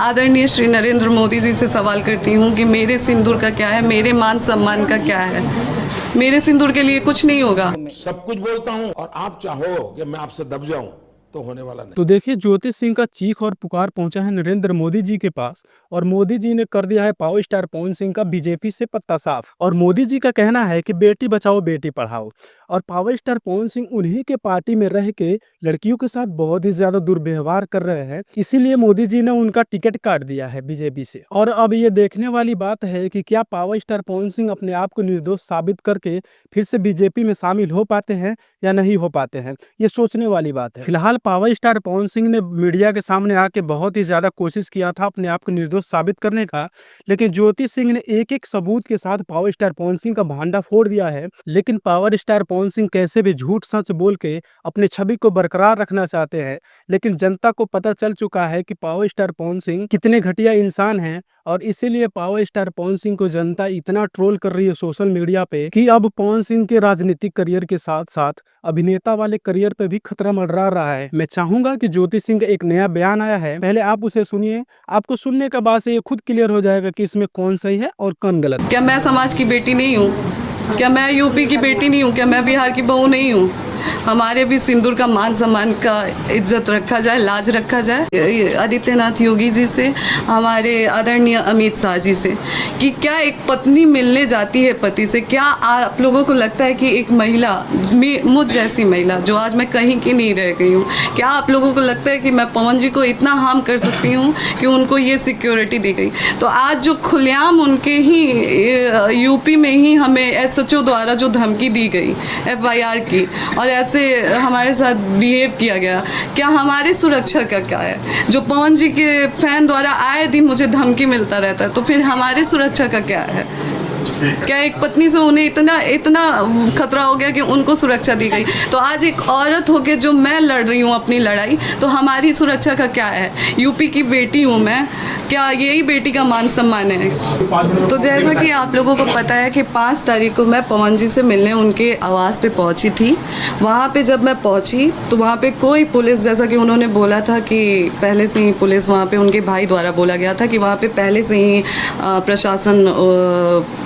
आदरणीय श्री नरेंद्र मोदी जी से सवाल करती हूँ कि मेरे सिंदूर का क्या है, मेरे मान सम्मान का क्या है। मेरे सिंदूर के लिए कुछ नहीं होगा। सब कुछ बोलता हूँ और आप चाहो कि मैं आपसे दब जाऊं तो होने वाला नहीं। तो देखिए, ज्योति सिंह का चीख और पुकार पहुंचा है नरेंद्र मोदी जी के पास और मोदी जी ने कर दिया है पावर स्टार पवन सिंह का बीजेपी से पत्ता साफ। और मोदी जी का कहना है कि बेटी बचाओ बेटी पढ़ाओ, और पावर स्टार पवन सिंह उन्हीं के पार्टी में रह के लड़कियों के साथ बहुत ही ज्यादा दुर्व्यवहार कर रहे हैं, इसीलिए मोदी जी ने उनका टिकट काट दिया है बीजेपी से। और अब ये देखने वाली बात है कि क्या पावर स्टार पवन सिंह अपने आप को निर्दोष साबित करके फिर से बीजेपी में शामिल हो पाते हैं या नहीं हो पाते हैं, ये सोचने वाली बात है। फिलहाल पावर स्टार पवन सिंह ने मीडिया के सामने आके बहुत ही ज्यादा कोशिश किया था अपने आप को निर्दोष साबित करने का, लेकिन ज्योति सिंह ने एक एक सबूत के साथ पावर स्टार पवन सिंह का भांडा फोड़ दिया है। लेकिन पावर स्टार पवन सिंह कैसे भी झूठ सच बोल के अपने छवि को बरकरार रखना चाहते हैं, लेकिन जनता को पता चल चुका है कि पावर स्टार पवन सिंह कितने घटिया इंसान हैं, और इसीलिए पावर स्टार पवन सिंह को जनता इतना ट्रोल कर रही है सोशल मीडिया पे कि अब पवन सिंह के राजनीतिक करियर के साथ साथ अभिनेता वाले करियर पे भी खतरा मंडरा रहा है। मैं चाहूंगा कि ज्योति सिंह का एक नया बयान आया है, पहले आप उसे सुनिए। आपको सुनने के बाद से ये खुद क्लियर हो जाएगा कि इसमें कौन सही है और कौन गलत। क्या मैं समाज की बेटी नहीं हूँ? क्या मैं यूपी की बेटी नहीं हूँ? क्या मैं बिहार की बहू नहीं हूँ? हमारे भी सिंदूर का मान सम्मान का इज्जत रखा जाए, लाज रखा जाए। आदित्यनाथ योगी जी से, हमारे आदरणीय अमित शाह जी से, कि क्या एक पत्नी मिलने जाती है पति से, क्या आप लोगों को लगता है कि एक महिला, मुझ जैसी महिला जो आज मैं कहीं की नहीं रह गई हूँ, क्या आप लोगों को लगता है कि मैं पवन जी को इतना हार्म कर सकती हूँ कि उनको ये सिक्योरिटी दी गई? तो आज जो खुलेआम उनके ही यूपी में ही हमें SHO द्वारा जो धमकी दी गई FIR की, और ऐसे हमारे साथ बिहेव किया गया, क्या हमारी सुरक्षा का क्या है? जो पवन जी के फैन द्वारा आए दिन मुझे धमकी मिलता रहता है, तो फिर हमारी सुरक्षा का क्या है? क्या एक पत्नी से उन्हें इतना खतरा हो गया कि उनको सुरक्षा दी गई? तो आज एक औरत होके जो मैं लड़ रही हूँ अपनी लड़ाई, तो हमारी सुरक्षा का क्या है? यूपी की बेटी हूँ मैं, क्या यही बेटी का मान सम्मान है? तो जैसा कि आप लोगों को पता है कि 5 तारीख को मैं पवन जी से मिलने उनके आवास पे पहुंची थी। वहाँ पे जब मैं पहुंची तो वहाँ पे कोई पुलिस, जैसा कि उन्होंने बोला था कि पहले से ही पुलिस वहाँ पे उनके भाई द्वारा बोला गया था कि वहाँ पे पहले से ही प्रशासन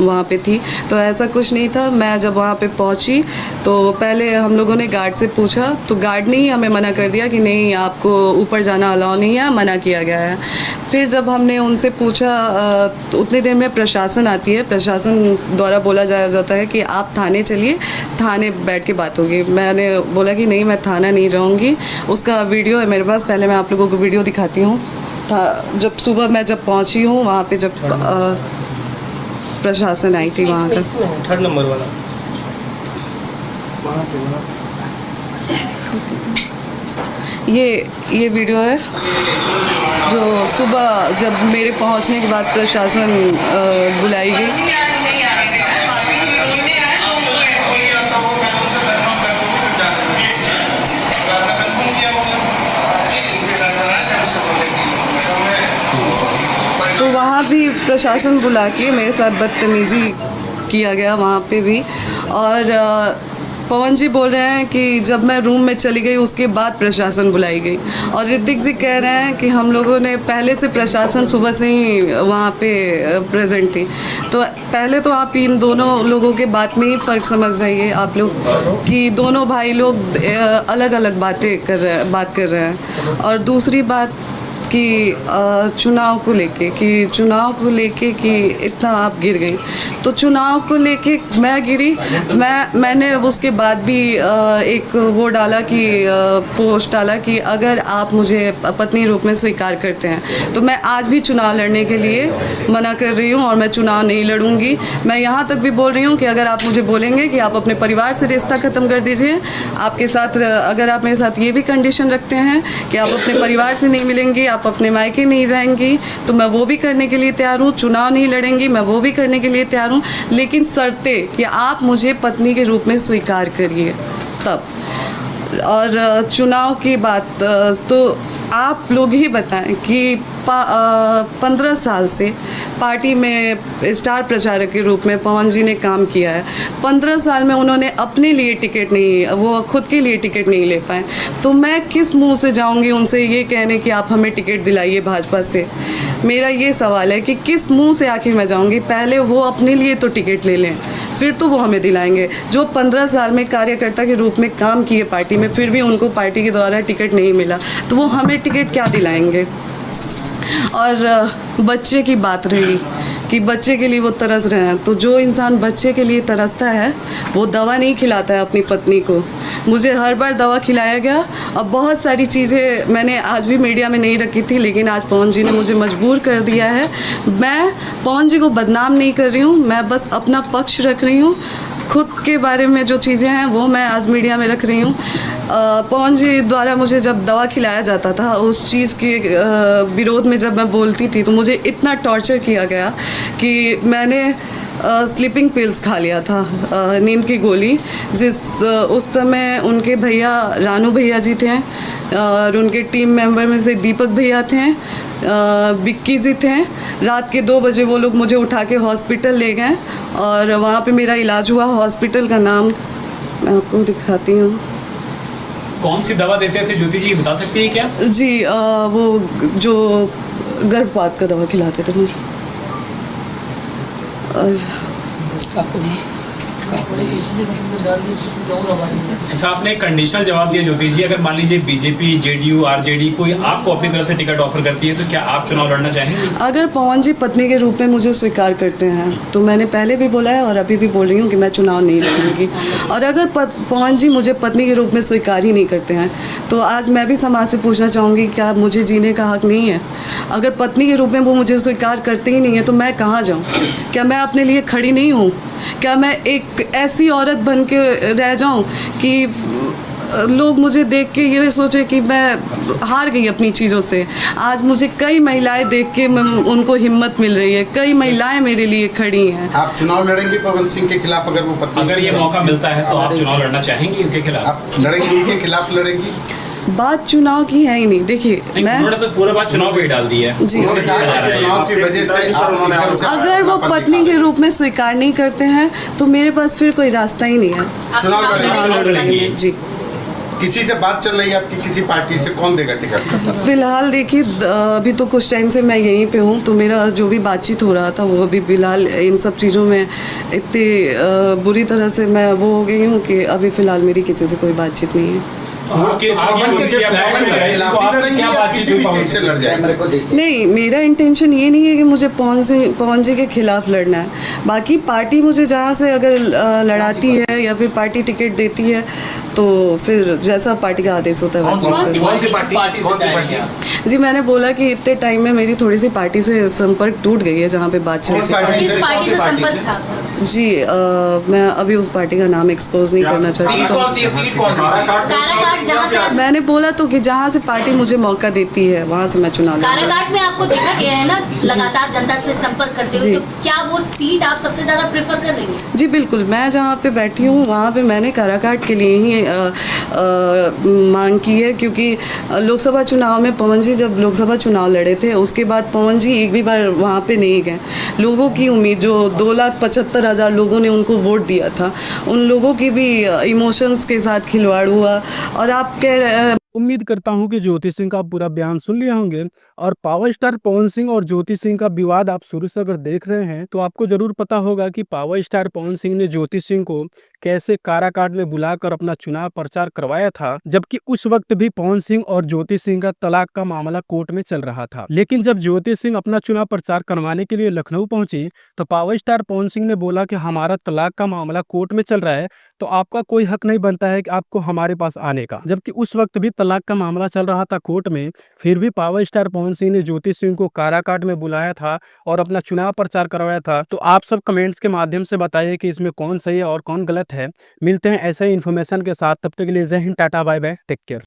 वहाँ पे थी, तो ऐसा कुछ नहीं था। मैं जब वहाँ पे पहुँची तो पहले हम लोगों ने गार्ड से पूछा, तो गार्ड ने ही हमें मना कर दिया कि नहीं, आपको ऊपर जाना अलाउ नहीं है, मना किया गया है। फिर जब हमने उनसे पूछा तो उतनी देर में प्रशासन आती है, प्रशासन द्वारा बोला जाता है कि आप थाने चलिए, थाने बैठ के बात होगी। मैंने बोला कि नहीं, मैं थाना नहीं जाऊंगी। उसका वीडियो है मेरे पास, पहले मैं आप लोगों को वीडियो दिखाती हूँ। जब सुबह मैं जब पहुँची हूँ वहाँ पे, जब प्रशासन आई थी वहाँ का, 3rd नंबर वाला, ये वीडियो है जो सुबह जब मेरे पहुंचने के बाद प्रशासन बुलाई गई। तो वहाँ भी प्रशासन बुला के मेरे साथ बदतमीजी किया गया वहाँ पे भी। और पवन जी बोल रहे हैं कि जब मैं रूम में चली गई उसके बाद प्रशासन बुलाई गई, और ऋतिक जी कह रहे हैं कि हम लोगों ने पहले से, प्रशासन सुबह से ही वहाँ पे प्रेजेंट थी। तो पहले तो आप इन दोनों लोगों के बात में ही फ़र्क समझ जाइए आप लोग कि दोनों भाई लोग अलग अलग बात कर रहे हैं। और दूसरी बात कि चुनाव को लेके कि इतना आप गिर गई, तो चुनाव को लेके मैं गिरी। मैंने उसके बाद भी एक वो डाला कि पोस्ट डाला कि अगर आप मुझे पत्नी रूप में स्वीकार करते हैं तो मैं आज भी चुनाव लड़ने के लिए मना कर रही हूँ और मैं चुनाव नहीं लड़ूंगी। मैं यहाँ तक भी बोल रही हूँ कि अगर आप मुझे बोलेंगे कि आप अपने परिवार से रिश्ता ख़त्म कर दीजिए, आपके साथ अगर आप मेरे साथ ये भी कंडीशन रखते हैं कि आप अपने परिवार से नहीं मिलेंगी, आप अपने मायके नहीं जाएंगी, तो मैं वो भी करने के लिए तैयार हूँ। चुनाव नहीं लड़ेंगी, मैं वो भी करने के लिए तैयार हूँ, लेकिन शर्ते कि आप मुझे पत्नी के रूप में स्वीकार करिए तब। और चुनाव की बात, तो आप लोग ही बताएं कि 15 साल से पार्टी में स्टार प्रचारक के रूप में पवन जी ने काम किया है। 15 साल में उन्होंने अपने लिए टिकट नहीं, वो खुद के लिए टिकट नहीं ले पाए, तो मैं किस मुंह से जाऊंगी उनसे ये कहने कि आप हमें टिकट दिलाइए भाजपा से। मेरा ये सवाल है कि किस मुंह से आखिर मैं जाऊंगी। पहले वो अपने लिए तो टिकट ले लें, फिर तो वो हमें दिलाएंगे। जो 15 साल में कार्यकर्ता के रूप में काम किए पार्टी में, फिर भी उनको पार्टी के द्वारा टिकट नहीं मिला, तो वो हमें टिकट क्या दिलाएंगे। और बच्चे की बात रही कि बच्चे के लिए वो तरस रहे हैं, तो जो इंसान बच्चे के लिए तरसता है वो दवा नहीं खिलाता है अपनी पत्नी को। मुझे हर बार दवा खिलाया गया। अब बहुत सारी चीज़ें मैंने आज भी मीडिया में नहीं रखी थी, लेकिन आज पवन जी ने मुझे मजबूर कर दिया है। मैं पवन जी को बदनाम नहीं कर रही हूँ, मैं बस अपना पक्ष रख रही हूँ। खुद के बारे में जो चीज़ें हैं वो मैं आज मीडिया में रख रही हूँ। पवन जी द्वारा मुझे जब दवा खिलाया जाता था, उस चीज़ के विरोध में जब मैं बोलती थी, तो मुझे इतना टॉर्चर किया गया कि मैंने स्लीपिंग पिल्स खा लिया था, नींद की गोली। उस समय उनके भैया रानू भैया जी थे, और उनके टीम मेंबर में से दीपक भैया थे, बिक्की जी थे। रात के 2 बजे वो लोग मुझे उठा के हॉस्पिटल ले गए और वहाँ पे मेरा इलाज हुआ। हॉस्पिटल का नाम मैं आपको दिखाती हूँ। कौन सी दवा देते थे ज्योति जी, बता सकती हैं क्या? जी वो जो गर्भपात का दवा खिलाते थे मुझे। और अच्छा, आपने एक कंडीशनल जवाब दिया ज्योति जी, अगर मान लीजिए बीजेपी, जेडीयू, आरजेडी कोई आपको अपनी तरफ से टिकट ऑफर करती है, तो क्या आप चुनाव लड़ना चाहेंगे? अगर पवन जी पत्नी के रूप में मुझे स्वीकार करते हैं, तो मैंने पहले भी बोला है और अभी भी बोल रही हूँ कि मैं चुनाव नहीं लड़ूंगी। और अगर पवन जी मुझे पत्नी के रूप में स्वीकार ही नहीं करते हैं, तो आज मैं भी समाज से पूछना चाहूँगी, क्या मुझे जीने का हक नहीं है? अगर पत्नी के रूप में वो मुझे स्वीकार करते ही नहीं है, तो मैं कहाँ जाऊँ? क्या मैं अपने लिए खड़ी नहीं हूँ? क्या मैं एक ऐसी औरत बन के रह जाऊं कि लोग मुझे देख के ये सोचे कि मैं हार गई अपनी चीज़ों से? आज मुझे कई महिलाएं देख के उनको हिम्मत मिल रही है, कई महिलाएं मेरे लिए खड़ी हैं। आप चुनाव लड़ेंगे पवन सिंह के खिलाफ? अगर वो पत्नी, अगर ये मौका मिलता है तो आप चुनाव लड़ना चाहेंगे उनके खिलाफ? आप लड़ेंगे, उनके खिलाफ लड़ेंगी? बात चुनाव की है ही नहीं। देखिए मैं उन्होंने तो पूरा बात चुनाव पे ही डाल दी है। जी, उन्होंने कहा कि चुनाव की वजह से अगर वो पत्नी के रूप में स्वीकार नहीं करते हैं, तो मेरे पास फिर कोई रास्ता ही नहीं है। चुनाव लड़ेंगे जी। किसी से बात चल रही है आपकी? किसी पार्टी से कौन देगा टिकट? फिलहाल देखिए, अभी तो कुछ टाइम से मैं यहीं पे हूँ, तो मेरा जो भी बातचीत हो रहा था वो अभी फिलहाल इन सब चीज़ों में इतनी बुरी तरह से मैं वो हो गई हूँ कि अभी फ़िलहाल मेरी किसी से कोई बातचीत नहीं है। नहीं, मेरा इंटेंशन ये नहीं है कि मुझे पवन जी के खिलाफ लड़ना है। बाकी पार्टी मुझे जहाँ से अगर लड़ाती है या फिर पार्टी टिकट देती है, तो फिर जैसा पार्टी का आदेश होता है वैसे। जी, मैंने बोला कि इतने टाइम में मेरी थोड़ी सी पार्टी से संपर्क टूट गई है, जहाँ पे बातचीत जी। मैं अभी उस पार्टी का नाम एक्सपोज नहीं करना चाहती। मैंने बोला तो कि जहाँ से पार्टी मुझे मौका देती है वहाँ से मैं चुनाव लड़ूंगी। काराकाट में आपको देखा गया है ना लगातार जनता से संपर्क करते हुए, तो क्या वो सीट आप सबसे ज्यादा प्रेफर कर रही हैं? जी बिल्कुल, मैं जहाँ पे बैठी हूँ वहाँ पे मैंने काराकाट के लिए ही मांग की है, क्योंकि लोकसभा चुनाव में पवन जी जब लोकसभा चुनाव लड़े थे, उसके बाद पवन जी एक भी बार वहाँ पे नहीं गए। लोगों की उम्मीद, जो 2,75,000 लोगों ने उनको वोट दिया था, उन लोगों की भी इमोशंस के साथ खिलवाड़ हुआ। और आप कह रहे, उम्मीद करता हूं कि ज्योति सिंह का पूरा बयान सुन लिए होंगे। और पावर स्टार पवन सिंह और ज्योति सिंह का विवाद आप शुरू से अगर देख रहे हैं, तो आपको जरूर पता होगा कि पावर स्टार पवन सिंह ने ज्योति सिंह को कैसे काराकाट में बुलाकर अपना चुनाव प्रचार करवाया था, जबकि उस वक्त भी पवन सिंह और ज्योति सिंह का तलाक का मामला कोर्ट में चल रहा था। लेकिन जब ज्योति सिंह अपना चुनाव प्रचार करवाने के लिए लखनऊ पहुंची, तो पावर स्टार पवन सिंह ने बोला कि हमारा तलाक का मामला कोर्ट में चल रहा है, तो आपका कोई हक नहीं बनता है कि आपको हमारे पास आने का। जबकि उस वक्त भी तलाक का मामला चल रहा था कोर्ट में, फिर भी पावर स्टार पवन सिंह ने ज्योति सिंह को काराकाट में बुलाया था और अपना चुनाव प्रचार करवाया था। तो आप सब कमेंट्स के माध्यम से बताइए कि इसमें कौन सही है और कौन गलत है। मिलते हैं ऐसे ही इन्फॉर्मेशन के साथ, तब तक के लिए जय हिंद, tata, bye bye, take care.